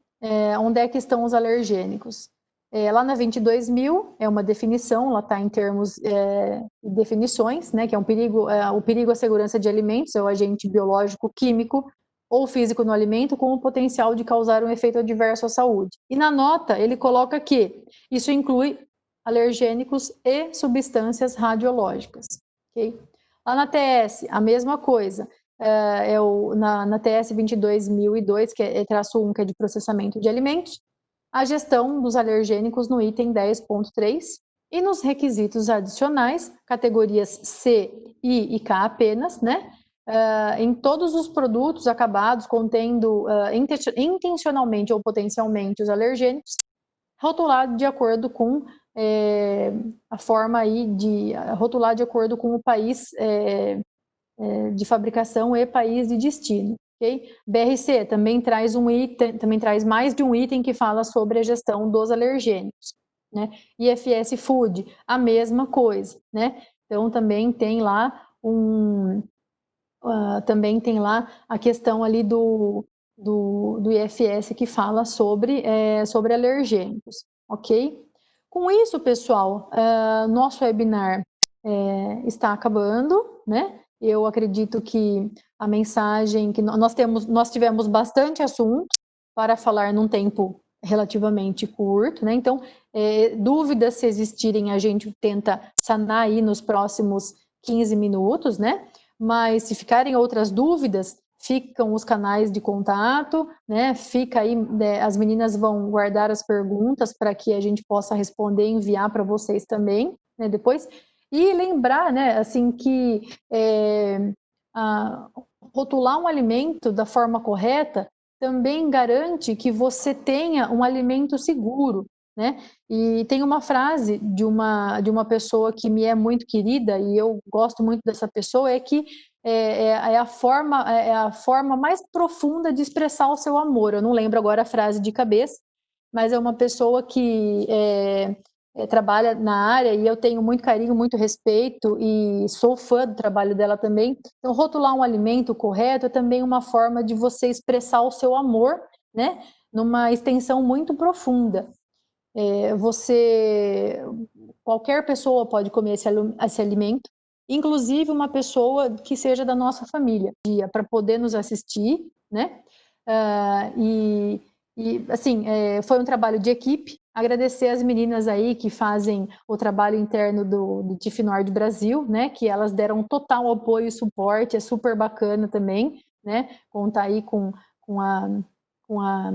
onde é que estão os alergênicos? Lá na 22.000 é uma definição, lá está em termos e definições, né, que é o perigo à segurança de alimentos, é o agente biológico, químico ou físico no alimento com o potencial de causar um efeito adverso à saúde. E na nota ele coloca que isso inclui alergênicos e substâncias radiológicas. Okay? Lá na TS, a mesma coisa. Na TS 22.002, que é traço 1, que é de processamento de alimentos, a gestão dos alergênicos no item 10.3 e nos requisitos adicionais, categorias C, I e K apenas, né? Em todos os produtos acabados contendo intencionalmente ou potencialmente os alergênicos, rotulado de acordo com a forma aí de rotular de acordo com o país de fabricação e país de destino. ok? BRC também traz um item, também traz mais de um item que fala sobre a gestão dos alergênicos, né? IFS Food, a mesma coisa, né? Então também tem lá também tem lá a questão ali do IFS que fala sobre alergênicos, ok? Com isso, pessoal, nosso webinar está acabando, né? Eu acredito que a mensagem que nós tivemos bastante assunto para falar num tempo relativamente curto, né? Então, dúvidas se existirem, a gente tenta sanar aí nos próximos 15 minutos, né? Mas se ficarem outras dúvidas, ficam os canais de contato, né? Fica aí, as meninas vão guardar as perguntas para que a gente possa responder e enviar para vocês também, né? Depois. E lembrar, né, assim, que rotular um alimento da forma correta também garante que você tenha um alimento seguro, né? E tem uma frase de uma pessoa que me é muito querida, e eu gosto muito dessa pessoa, é que é a forma mais profunda de expressar o seu amor. Eu não lembro agora a frase de cabeça, mas é uma pessoa que trabalha na área e eu tenho muito carinho, muito respeito e sou fã do trabalho dela também. Então, rotular um alimento correto é também uma forma de você expressar o seu amor, né? Numa extensão muito profunda. Qualquer pessoa pode comer esse alimento, inclusive uma pessoa que seja da nossa família, para poder nos assistir, né? Assim, foi um trabalho de equipe. Agradecer as meninas aí que fazem o trabalho interno do Tifnord Brasil, né? Que elas deram total apoio e suporte, é super bacana também, né? Contar aí com a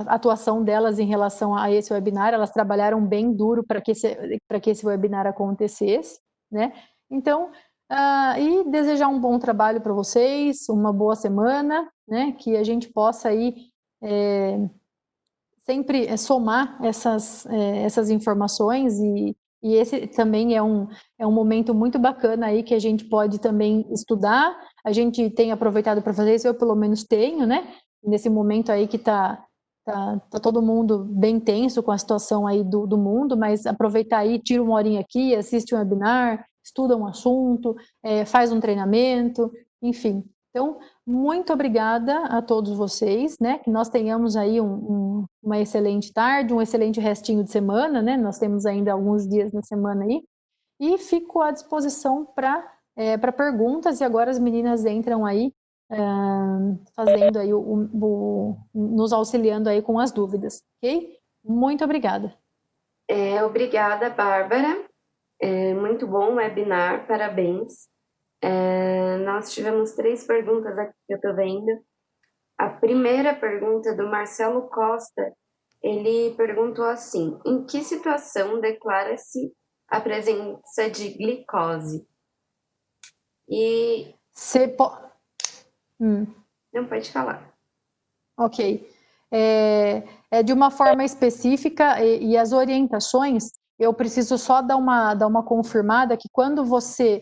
atuação delas em relação a esse webinar. Elas trabalharam bem duro para que esse webinar acontecesse, né? Então, e desejar um bom trabalho para vocês, uma boa semana, né? Que a gente possa aí sempre somar essas informações e esse também é um momento muito bacana aí que a gente pode também estudar. A gente tem aproveitado para fazer isso, eu pelo menos tenho, né? Nesse momento aí que tá todo mundo bem tenso com a situação aí do mundo, mas aproveitar aí, tira uma horinha aqui, assiste um webinar, estuda um assunto, faz um treinamento, enfim. Então, muito obrigada a todos vocês, né? Que nós tenhamos aí uma excelente tarde, um excelente restinho de semana, né? Nós temos ainda alguns dias na semana aí. E fico à disposição para perguntas, e agora as meninas entram aí fazendo aí nos auxiliando aí com as dúvidas, ok? Muito obrigada. Obrigada, Bárbara. Muito bom o webinar, parabéns. Nós tivemos 3 perguntas aqui que eu estou vendo. A primeira pergunta do Marcelo Costa, ele perguntou assim: em que situação declara-se a presença de glicose? E... Não, pode falar. Ok. De uma forma específica e as orientações, eu preciso só dar uma confirmada que quando você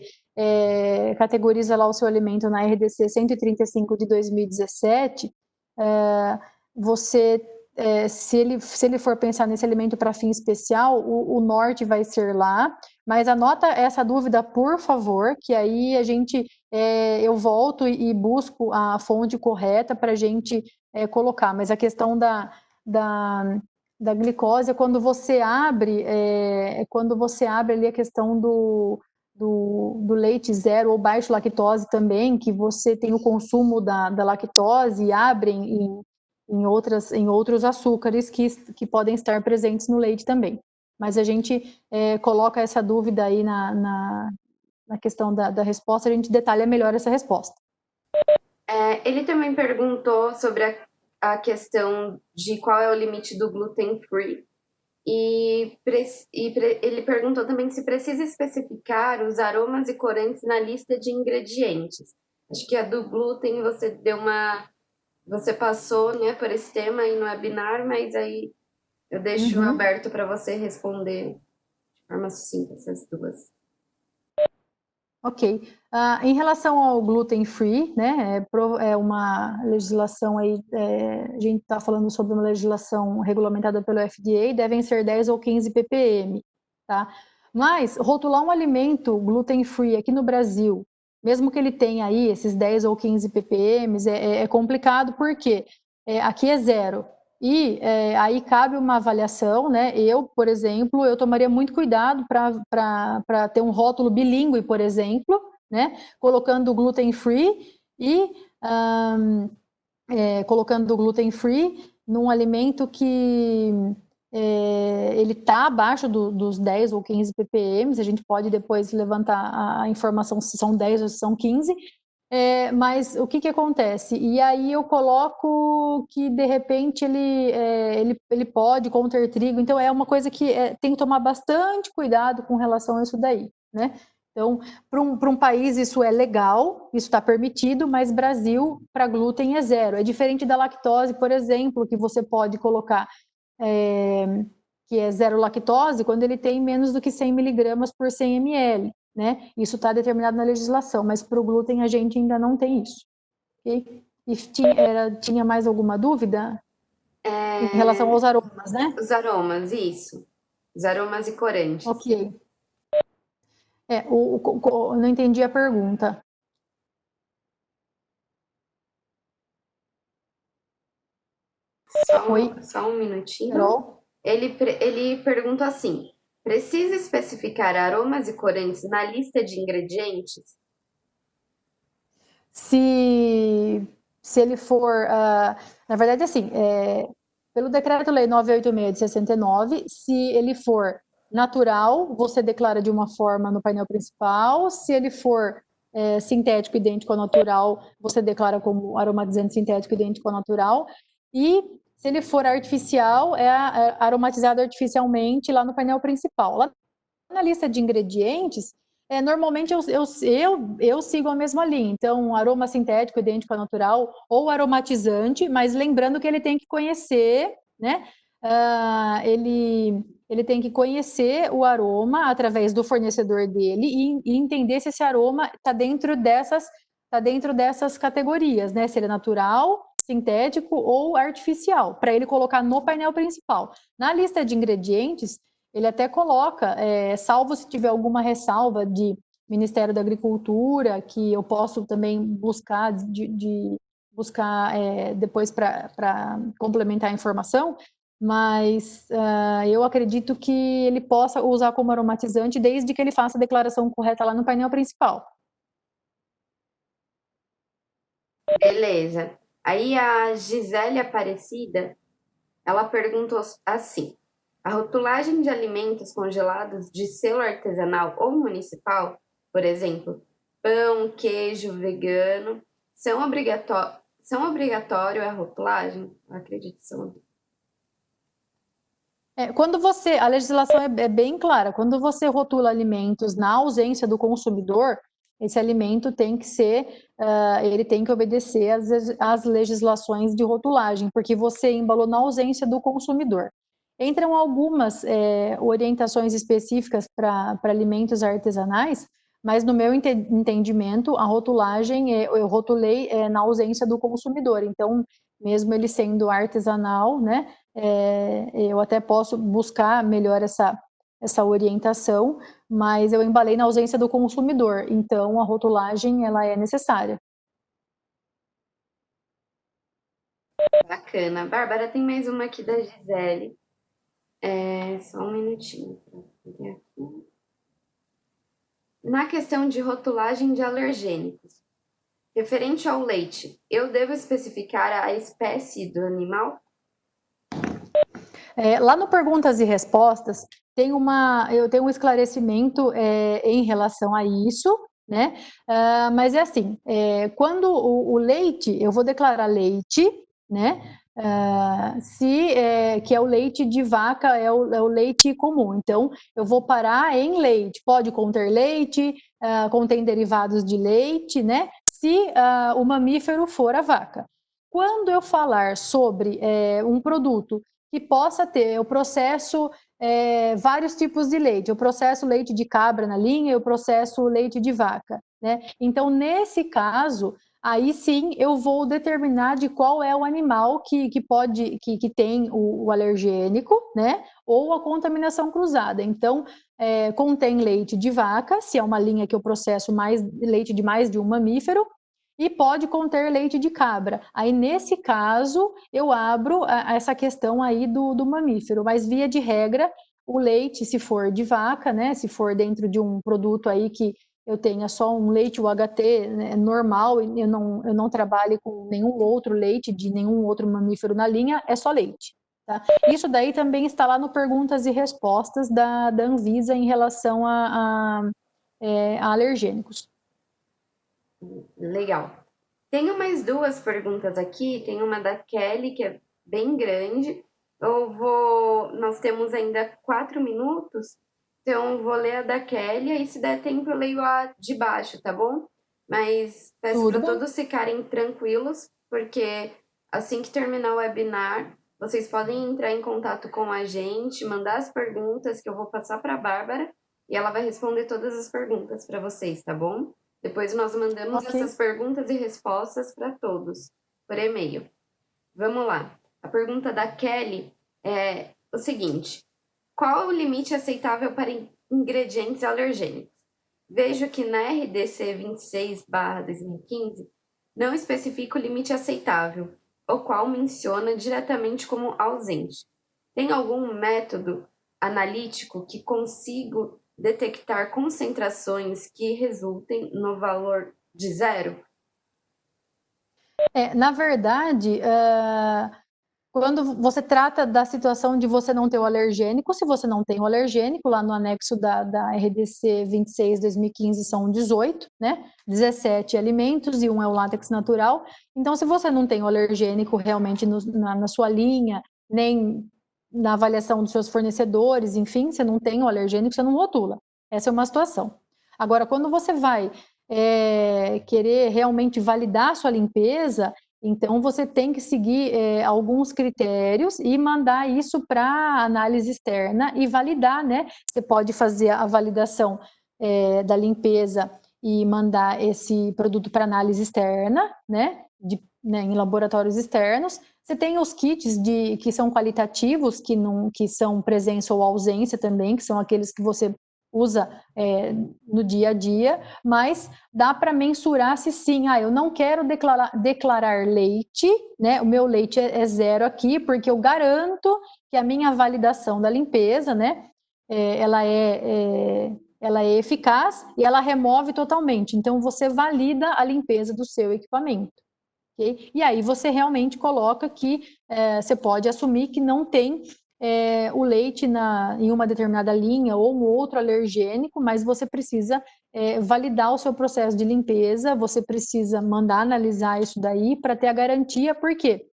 categoriza lá o seu alimento na RDC 135 de 2017, você, se ele for pensar nesse alimento para fim especial, o norte vai ser lá, mas anota essa dúvida, por favor, que aí eu volto e busco a fonte correta para a gente colocar, mas a questão da glicose é quando você abre, ali a questão do leite zero ou baixo lactose também, que você tem o consumo da lactose e abre em outros açúcares que podem estar presentes no leite também. Mas a gente coloca essa dúvida aí na questão da resposta, a gente detalha melhor essa resposta. Ele também perguntou sobre a questão de qual é o limite do gluten free. E ele perguntou também se precisa especificar os aromas e corantes na lista de ingredientes. Acho que a do glúten você passou, né, por esse tema aí no webinar, mas aí eu deixo aberto para você responder de forma sucinta essas duas. Ok. Em relação ao gluten free, né, é uma legislação aí, a gente está falando sobre uma legislação regulamentada pelo FDA, devem ser 10 ou 15 ppm, tá? Mas rotular um alimento gluten free aqui no Brasil, mesmo que ele tenha aí esses 10 ou 15 ppm, é complicado porque aqui é zero. E aí cabe uma avaliação, né? Eu, por exemplo, eu tomaria muito cuidado para ter um rótulo bilíngue, por exemplo, né? Colocando gluten free e colocando gluten free num alimento que ele está abaixo dos 10 ou 15 ppm, a gente pode depois levantar a informação se são 10 ou se são 15, mas o que acontece? E aí eu coloco que de repente ele pode conter trigo, então é uma coisa que tem que tomar bastante cuidado com relação a isso daí, né? Então, para um país isso é legal, isso está permitido, mas Brasil, para glúten, é zero. É diferente da lactose, por exemplo, que você pode colocar, que é zero lactose, quando ele tem menos do que 100 miligramas por 100 ml, né? Isso está determinado na legislação, mas para o glúten a gente ainda não tem isso. Okay? E tinha mais alguma dúvida? Em relação aos aromas, né? Os aromas, isso. Os aromas e corantes. Ok. Não entendi a pergunta. Só um minutinho. Carol? Ele pergunta assim: precisa especificar aromas e corantes na lista de ingredientes? Se ele for, na verdade, assim, pelo Decreto-Lei 986 de 69, se ele for natural, você declara de uma forma no painel principal, se ele for sintético idêntico ao natural, você declara como aromatizante sintético idêntico ao natural, e se ele for artificial, aromatizado artificialmente lá no painel principal. Lá na lista de ingredientes, normalmente eu sigo a mesma linha. Então, aroma sintético idêntico ao natural ou aromatizante, mas lembrando que ele tem que conhecer, né? Ele tem que conhecer o aroma através do fornecedor dele e entender se esse aroma está dentro dessas categorias, né? Se ele é natural, sintético ou artificial, para ele colocar no painel principal. Na lista de ingredientes, ele até coloca, salvo se tiver alguma ressalva de Ministério da Agricultura, que eu posso também buscar, buscar depois para complementar a informação, mas eu acredito que ele possa usar como aromatizante desde que ele faça a declaração correta lá no painel principal. Beleza. Aí a Gisele Aparecida, ela perguntou assim: a rotulagem de alimentos congelados de selo artesanal ou municipal, por exemplo, pão, queijo, vegano, são obrigatório a rotulagem? Eu acredito que são. A legislação é bem clara, quando você rotula alimentos na ausência do consumidor, esse alimento tem que ele tem que obedecer às legislações de rotulagem, porque você embalou na ausência do consumidor. Entram algumas orientações específicas para alimentos artesanais, mas no meu entendimento, a rotulagem, eu rotulei na ausência do consumidor, então, mesmo ele sendo artesanal, né, eu até posso buscar melhor essa orientação, mas eu embalei na ausência do consumidor, então a rotulagem ela é necessária. Bacana. Bárbara, tem mais uma aqui da Gisele. Só um minutinho. Na questão de rotulagem de alergênicos, referente ao leite, eu devo especificar a espécie do animal? Lá no Perguntas e Respostas, eu tenho um esclarecimento em relação a isso, né? Mas é assim, quando o leite, eu vou declarar leite, né? Que é o leite de vaca, é o leite comum. Então, eu vou parar em leite. Pode conter leite, contém derivados de leite, né? Se o mamífero for a vaca. Quando eu falar sobre um produto que possa ter o processo vários tipos de leite. Eu processo leite de cabra na linha, eu processo leite de vaca, né? Então, nesse caso, aí sim eu vou determinar de qual é o animal que tem o alergênico, né? Ou a contaminação cruzada. Então, contém leite de vaca, se é uma linha que eu processo leite de mais de um mamífero, e pode conter leite de cabra. Aí, nesse caso, eu abro essa questão aí do mamífero, mas via de regra, o leite, se for de vaca, né, se for dentro de um produto aí que eu tenha só um leite UHT, né, normal, e eu não trabalho com nenhum outro leite de nenhum outro mamífero na linha, é só leite. Tá? Isso daí também está lá no perguntas e respostas da Anvisa em relação a alergênicos. Legal. Tenho mais duas perguntas aqui. Tem uma da Kelly, que é bem grande. Nós temos ainda 4 minutos, então vou ler a da Kelly e se der tempo eu leio a de baixo, tá bom? Mas peço para todos ficarem tranquilos, porque assim que terminar o webinar, vocês podem entrar em contato com a gente, mandar as perguntas que eu vou passar para a Bárbara e ela vai responder todas as perguntas para vocês, tá bom? Depois nós mandamos essas perguntas e respostas para todos, por e-mail. Vamos lá. A pergunta da Kelly é o seguinte: qual é o limite aceitável para ingredientes alergênicos? Vejo que na RDC 26/2015 não especifica o limite aceitável, o qual menciona diretamente como ausente. Tem algum método analítico que consiga detectar concentrações que resultem no valor de 0? Na verdade, quando você trata da situação de você não ter o alergênico, se você não tem o alergênico, lá no anexo da RDC 26/2015 são 18, né? 17 alimentos e um é o látex natural. Então, se você não tem o alergênico realmente na sua linha, nem na avaliação dos seus fornecedores, enfim, você não tem o alergênico, você não rotula. Essa é uma situação. Agora, quando você vai querer realmente validar a sua limpeza, então você tem que seguir alguns critérios e mandar isso para análise externa e validar, né? Você pode fazer a validação da limpeza e mandar esse produto para análise externa, né? Em laboratórios externos. Você tem os kits que são qualitativos, que são presença ou ausência também, que são aqueles que você usa no dia a dia, mas dá para mensurar se sim, eu não quero declarar leite, né? O meu leite é 0 aqui, porque eu garanto que a minha validação da limpeza, né? Ela é eficaz e ela remove totalmente. Então, você valida a limpeza do seu equipamento. Okay? E aí você realmente coloca que você pode assumir que não tem o leite em uma determinada linha ou um outro alergênico, mas você precisa validar o seu processo de limpeza, você precisa mandar analisar isso daí para ter a garantia, porque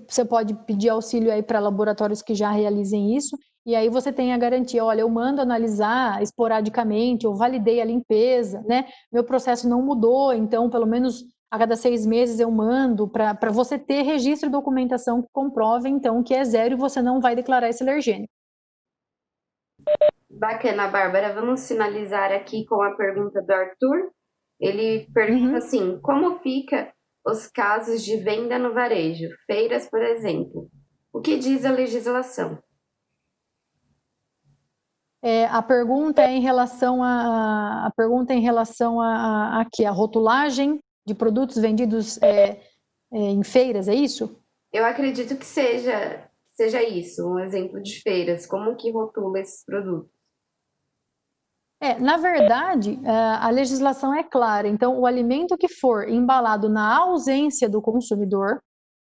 você pode pedir auxílio aí para laboratórios que já realizem isso, e aí você tem a garantia, olha, eu mando analisar esporadicamente, eu validei a limpeza, né? Meu processo não mudou, então pelo menos a cada 6 meses eu mando para você ter registro e documentação que comprove, então, que é 0 e você não vai declarar esse alergênico. Bacana, Bárbara. Vamos finalizar aqui com a pergunta do Arthur. Ele pergunta assim: como fica os casos de venda no varejo? Feiras, por exemplo. O que diz a legislação? A pergunta é em relação a rotulagem de produtos vendidos em feiras, é isso? Eu acredito que seja isso, um exemplo de feiras. Como que rotula esses produtos? Na verdade, a legislação é clara. Então, o alimento que for embalado na ausência do consumidor,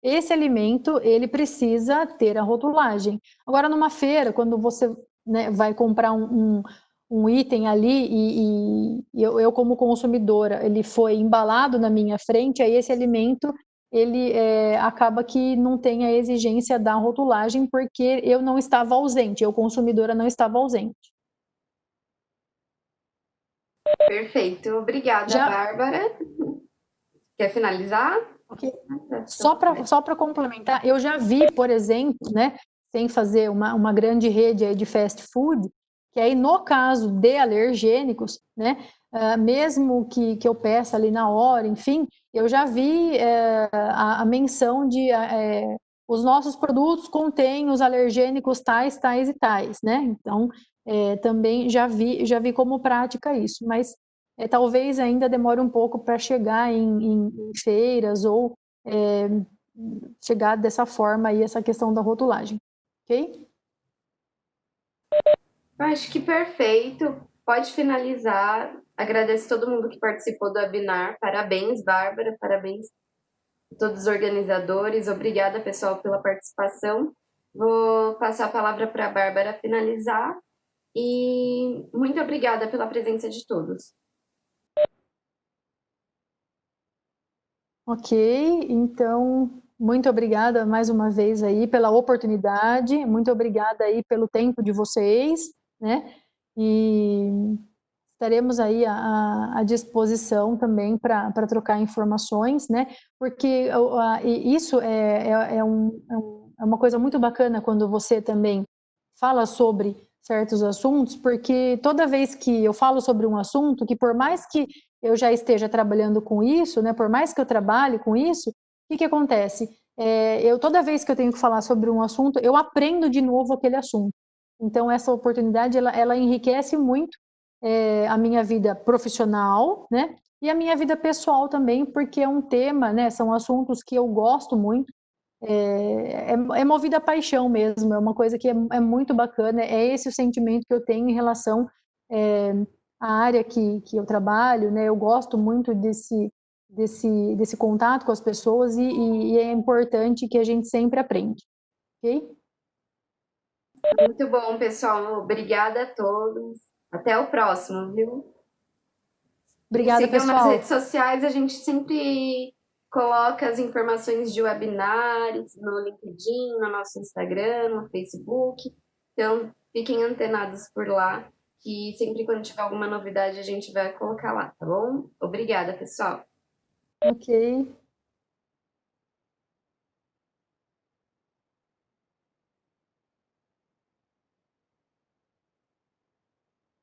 esse alimento, ele precisa ter a rotulagem. Agora, numa feira, quando você, né, vai comprar um item ali e eu, como consumidora, ele foi embalado na minha frente, aí esse alimento, ele acaba que não tem a exigência da rotulagem, porque eu não estava ausente, eu, consumidora, não estava ausente. Perfeito. Obrigada, Bárbara. Quer finalizar? Okay. Só para complementar, eu já vi, por exemplo, né, sem fazer uma grande rede aí de fast food, que aí no caso de alergênicos, né, mesmo que eu peça ali na hora, enfim, eu já vi a menção de os nossos produtos contêm os alergênicos tais, tais e tais, né? Então, também já vi como prática isso, mas talvez ainda demore um pouco para chegar em feiras ou chegar dessa forma aí essa questão da rotulagem, ok? Acho que perfeito. Pode finalizar. Agradeço todo mundo que participou do webinar. Parabéns, Bárbara. Parabéns a todos os organizadores. Obrigada, pessoal, pela participação. Vou passar a palavra para a Bárbara finalizar. E muito obrigada pela presença de todos. Ok, então, muito obrigada mais uma vez aí pela oportunidade, muito obrigada aí pelo tempo de vocês, né? E estaremos aí à disposição também para trocar informações, né? Porque isso é uma coisa muito bacana quando você também fala sobre certos assuntos, porque toda vez que eu falo sobre um assunto, que por mais que eu já esteja trabalhando com isso, né? Por mais que eu trabalhe com isso, o que acontece? Toda vez que eu tenho que falar sobre um assunto, eu aprendo de novo aquele assunto. Então, essa oportunidade, ela enriquece muito a minha vida profissional, né? E a minha vida pessoal também, porque é um tema, né? São assuntos que eu gosto muito. É movida a paixão mesmo, é uma coisa que é muito bacana, é esse o sentimento que eu tenho em relação à área que eu trabalho, né? Eu gosto muito desse contato com as pessoas e é importante que a gente sempre aprende, ok? Muito bom, pessoal. Obrigada a todos. Até o próximo, viu? Me Obrigada, sigam nas redes pessoal. sociais, a gente sempre coloca as informações de webinars no LinkedIn, no nosso Instagram, no Facebook. Então, fiquem antenados por lá, que sempre quando tiver alguma novidade a gente vai colocar lá, tá bom? Obrigada, pessoal. Ok.